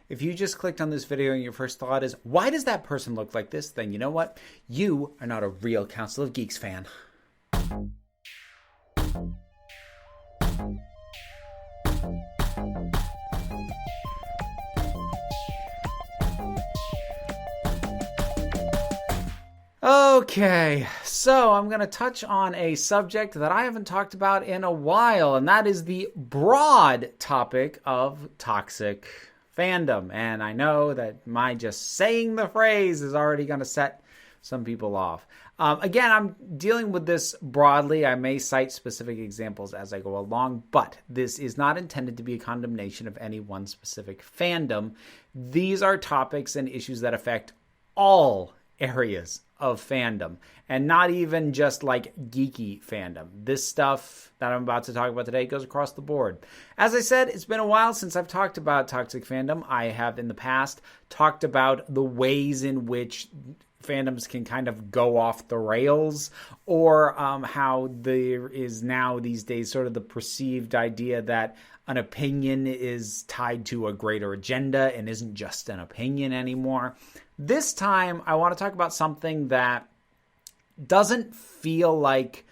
If you just clicked on this video and your first thought is, why does that person look like this? Then you know what? You are not a real Council of Geeks fan. Okay, so I'm going to touch on a subject that I haven't talked about in a while, and that is the broad topic of toxic fandom. And I know that my just saying the phrase is already going to set some people off. Again, I'm dealing with this broadly. I may cite specific examples as I go along, but this is not intended to be a condemnation of any one specific fandom. These are topics and issues that affect all areas of fandom, and not even just like geeky fandom. This stuff that I'm about to talk about today goes across the board. As I said, it's been a while since I've talked about toxic fandom. I have in the past talked about the ways in which fandoms can kind of go off the rails, or how there is now these days sort of the perceived idea that an opinion is tied to a greater agenda and isn't just an opinion anymore. This time, I want to talk about something that doesn't feel like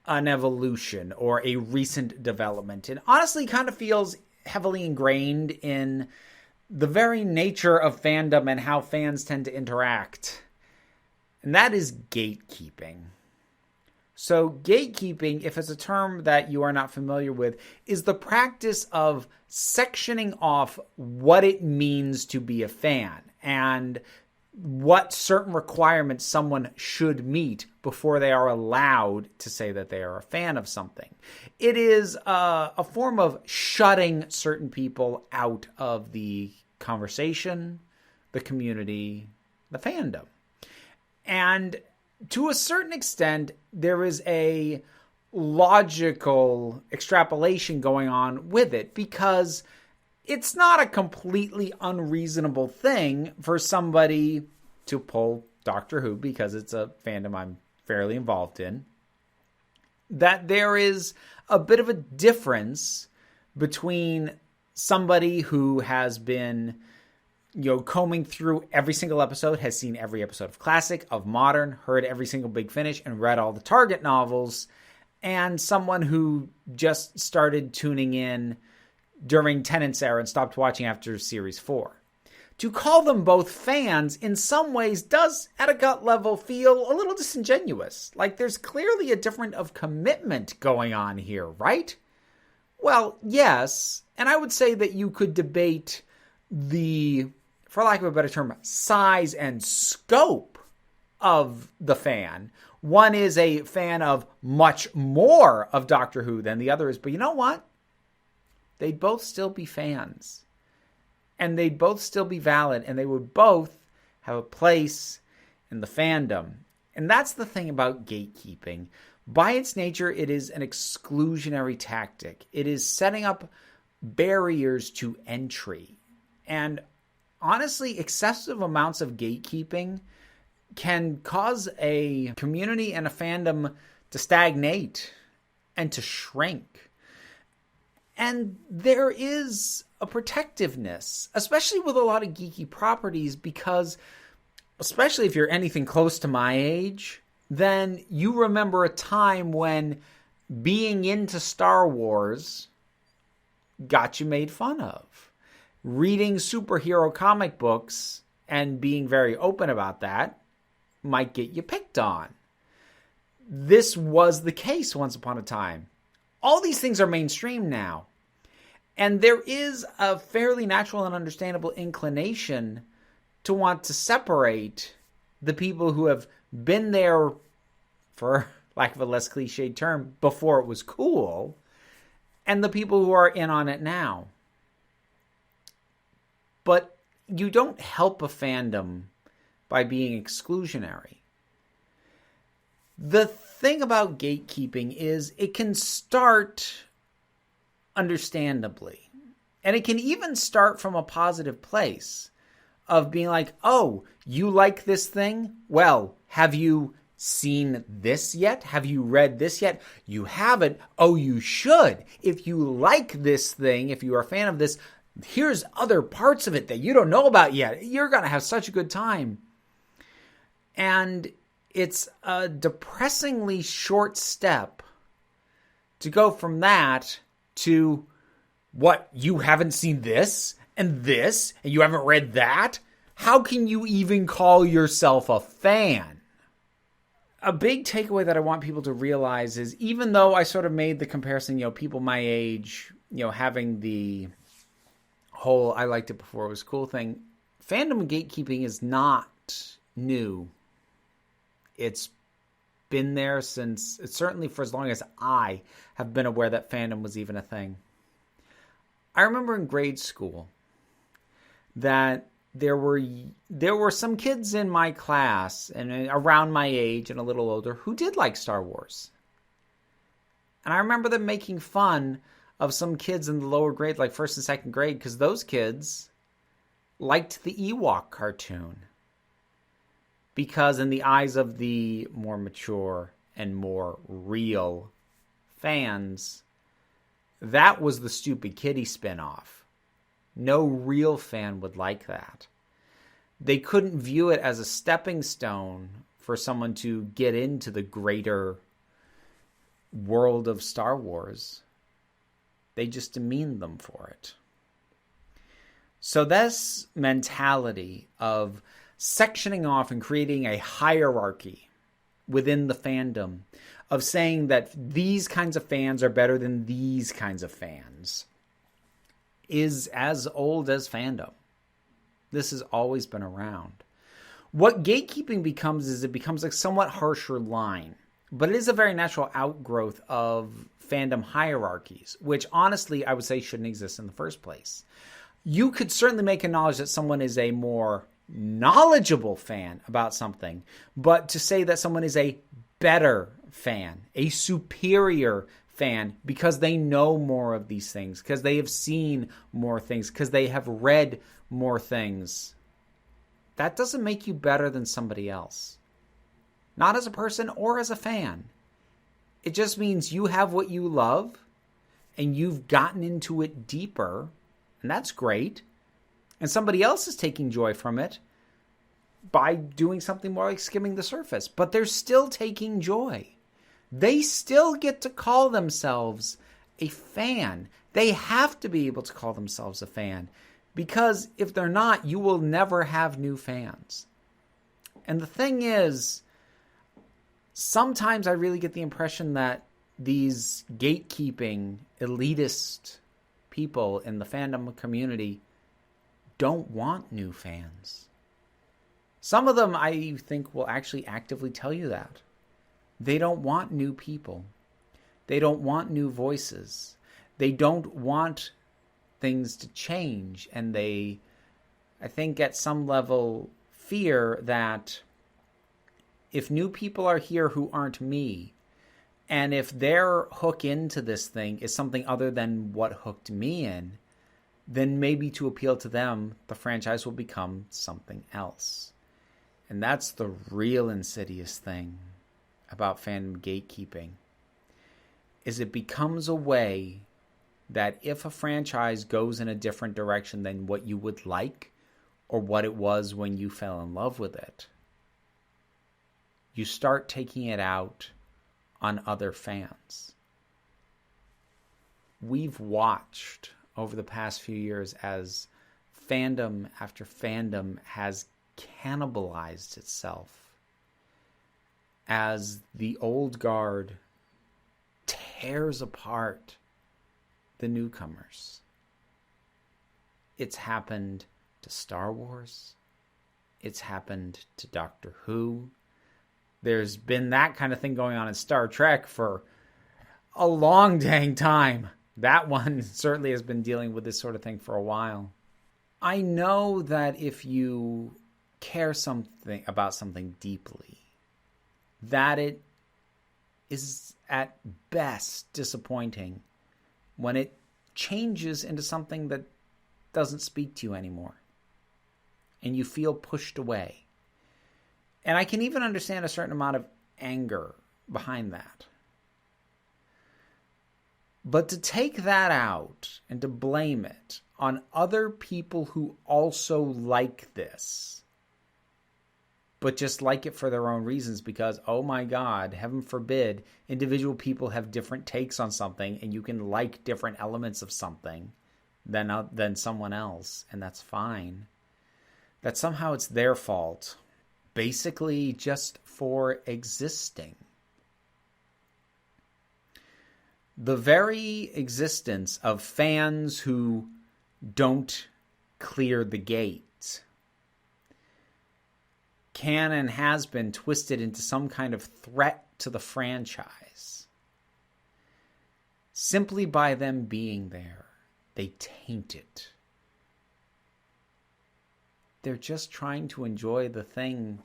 an evolution or a recent development. It honestly kind of feels heavily ingrained in the very nature of fandom and how fans tend to interact. And that is gatekeeping. So gatekeeping, if it's a term that you are not familiar with, is the practice of sectioning off what it means to be a fan and what certain requirements someone should meet before they are allowed to say that they are a fan of something. It is a form of shutting certain people out of the conversation, the community, the fandom. And to a certain extent, there is a logical extrapolation going on with it, because it's not a completely unreasonable thing for somebody to pull Doctor Who, because it's a fandom I'm fairly involved in, that there is a bit of a difference between somebody who has been, combing through every single episode, has seen every episode of Classic, of Modern, heard every single Big Finish, and read all the Target novels, and someone who just started tuning in during Tennant's era and stopped watching after Series 4. To call them both fans in some ways does, at a gut level, feel a little disingenuous. Like there's clearly a difference of commitment going on here, right? Well, yes, and I would say that you could debate the, for lack of a better term, size and scope of the fan. One is a fan of much more of Doctor Who than the other is, but you know what? They'd both still be fans, and they'd both still be valid, and they would both have a place in the fandom. And that's the thing about gatekeeping. By its nature, it is an exclusionary tactic. It is setting up barriers to entry. And honestly, excessive amounts of gatekeeping can cause a community and a fandom to stagnate and to shrink. And there is a protectiveness, especially with a lot of geeky properties, because especially if you're anything close to my age, then you remember a time when being into Star Wars got you made fun of. Reading superhero comic books and being very open about that might get you picked on. This was the case once upon a time. All these things are mainstream now. And there is a fairly natural and understandable inclination to want to separate the people who have been there, for lack of a less cliched term, before it was cool, and the people who are in on it now. But you don't help a fandom by being exclusionary. The thing about gatekeeping is it can start understandably. And it can even start from a positive place of being like, oh, you like this thing? Well, have you seen this yet? Have you read this yet? You haven't? Oh, you should. If you like this thing, if you are a fan of this, Here's other parts of it that you don't know about yet. You're going to have such a good time. And it's a depressingly short step to go from that to, what, you haven't seen this and you haven't read that? How can you even call yourself a fan? A big takeaway that I want people to realize is, even though I sort of made the comparison, people my age, having the whole "I liked it before it was cool" thing, fandom and gatekeeping is not new. It's been there since, certainly for as long as I have been aware that fandom was even a thing. I remember in grade school that there were some kids in my class and around my age and a little older who did like Star Wars. And I remember them making fun of some kids in the lower grade, like first and second grade, because those kids liked the Ewok cartoon. Because in the eyes of the more mature and more real fans, that was the stupid kiddie spinoff. No real fan would like that. They couldn't view it as a stepping stone for someone to get into the greater world of Star Wars. They just demeaned them for it. So this mentality of sectioning off and creating a hierarchy within the fandom, of saying that these kinds of fans are better than these kinds of fans, is as old as fandom. This has always been around. What gatekeeping becomes is, it becomes a somewhat harsher line, but it is a very natural outgrowth of fandom hierarchies, which honestly I would say shouldn't exist in the first place. You could certainly make a knowledge that someone is a more knowledgeable fan about something, but to say that someone is a better fan, a superior fan, because they know more of these things, because they have seen more things, because they have read more things, that doesn't make you better than somebody else. Not as a person or as a fan. It just means you have what you love and you've gotten into it deeper, and that's great. And somebody else is taking joy from it by doing something more like skimming the surface. But they're still taking joy. They still get to call themselves a fan. They have to be able to call themselves a fan. Because if they're not, you will never have new fans. And the thing is, sometimes I really get the impression that these gatekeeping, elitist people in the fandom community don't want new fans. Some of them, I think, will actually actively tell you that. They don't want new people. They don't want new voices. They don't want things to change. And they, I think, at some level, fear that if new people are here who aren't me, and if their hook into this thing is something other than what hooked me in, then maybe to appeal to them, the franchise will become something else. And that's the real insidious thing about fandom gatekeeping, is it becomes a way that if a franchise goes in a different direction than what you would like, or what it was when you fell in love with it, you start taking it out on other fans. We've watched over the past few years as fandom after fandom has cannibalized itself, as the old guard tears apart the newcomers. It's happened to Star Wars. It's happened to Doctor Who. There's been that kind of thing going on in Star Trek for a long dang time. That one certainly has been dealing with this sort of thing for a while. I know that if you care something about something deeply, that it is at best disappointing when it changes into something that doesn't speak to you anymore, and you feel pushed away. And I can even understand a certain amount of anger behind that. But to take that out and to blame it on other people who also like this, but just like it for their own reasons because, oh my God, heaven forbid, individual people have different takes on something and you can like different elements of something than someone else, and that's fine. That somehow it's their fault, basically just for existing. The very existence of fans who don't clear the gate can and has been twisted into some kind of threat to the franchise. Simply by them being there, they taint it. They're just trying to enjoy the thing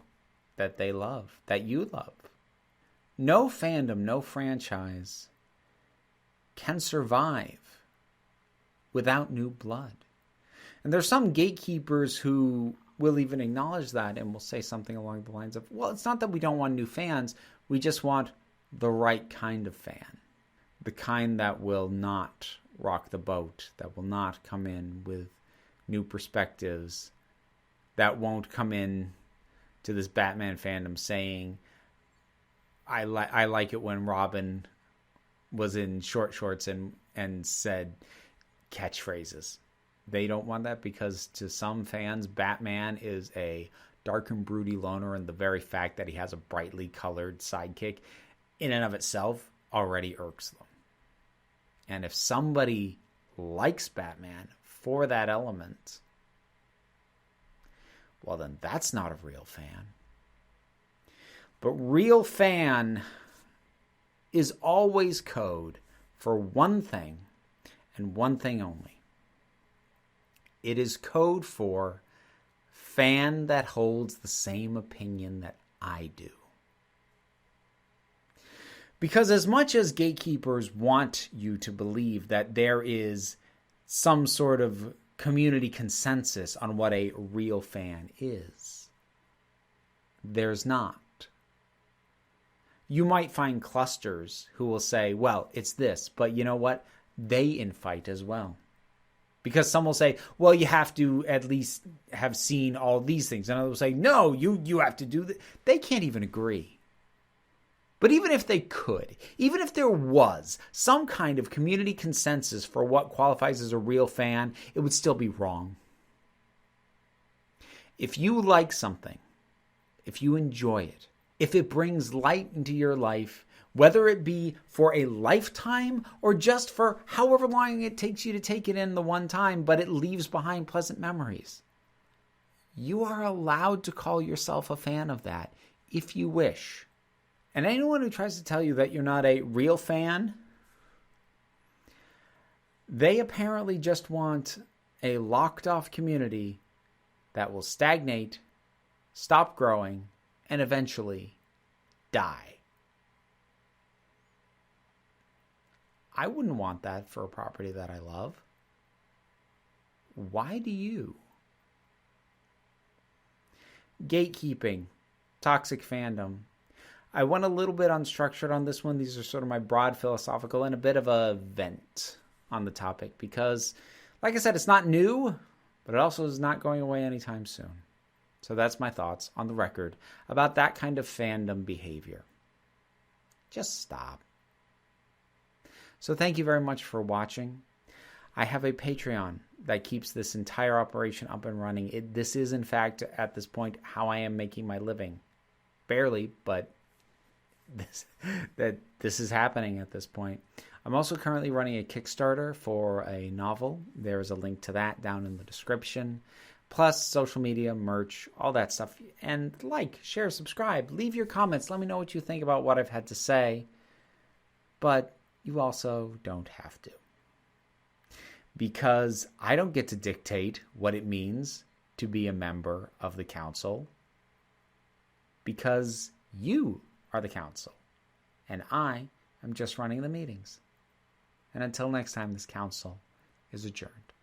that they love, that you love. No fandom, no franchise can survive without new blood. And there's some gatekeepers who will even acknowledge that and will say something along the lines of, well, it's not that we don't want new fans, we just want the right kind of fan. The kind that will not rock the boat, that will not come in with new perspectives, that won't come in to this Batman fandom saying, I like it when Robin was in short shorts and said catchphrases. They don't want that because to some fans, Batman is a dark and broody loner, and the very fact that he has a brightly colored sidekick in and of itself already irks them. And if somebody likes Batman for that element, well, then that's not a real fan. But real fan is always code for one thing and one thing only. It is code for fan that holds the same opinion that I do. Because as much as gatekeepers want you to believe that there is some sort of community consensus on what a real fan is, there's not. You might find clusters who will say, well, it's this, but you know what? They infight as well. Because some will say, well, you have to at least have seen all these things. And others will say, no, you have to do that. They can't even agree. But even if they could, even if there was some kind of community consensus for what qualifies as a real fan, it would still be wrong. If you like something, if you enjoy it, if it brings light into your life, whether it be for a lifetime or just for however long it takes you to take it in the one time, but it leaves behind pleasant memories, you are allowed to call yourself a fan of that if you wish. And anyone who tries to tell you that you're not a real fan, they apparently just want a locked-off community that will stagnate, stop growing, and eventually die. I wouldn't want that for a property that I love. Why do you? Gatekeeping, toxic fandom. I went a little bit unstructured on this one. These are sort of my broad philosophical and a bit of a vent on the topic because, like I said, it's not new, but it also is not going away anytime soon. So that's my thoughts on the record about that kind of fandom behavior. Just stop. So thank you very much for watching. I have a Patreon that keeps this entire operation up and running. This is, in fact, at this point, how I am making my living. Barely, but this is happening at this point. I'm also currently running a Kickstarter for a novel. There is a link to that down in the description. Plus social media, merch, all that stuff. And like, share, subscribe, leave your comments. Let me know what you think about what I've had to say. But you also don't have to. Because I don't get to dictate what it means to be a member of the council. Because you are the council. And I am just running the meetings. And until next time, this council is adjourned.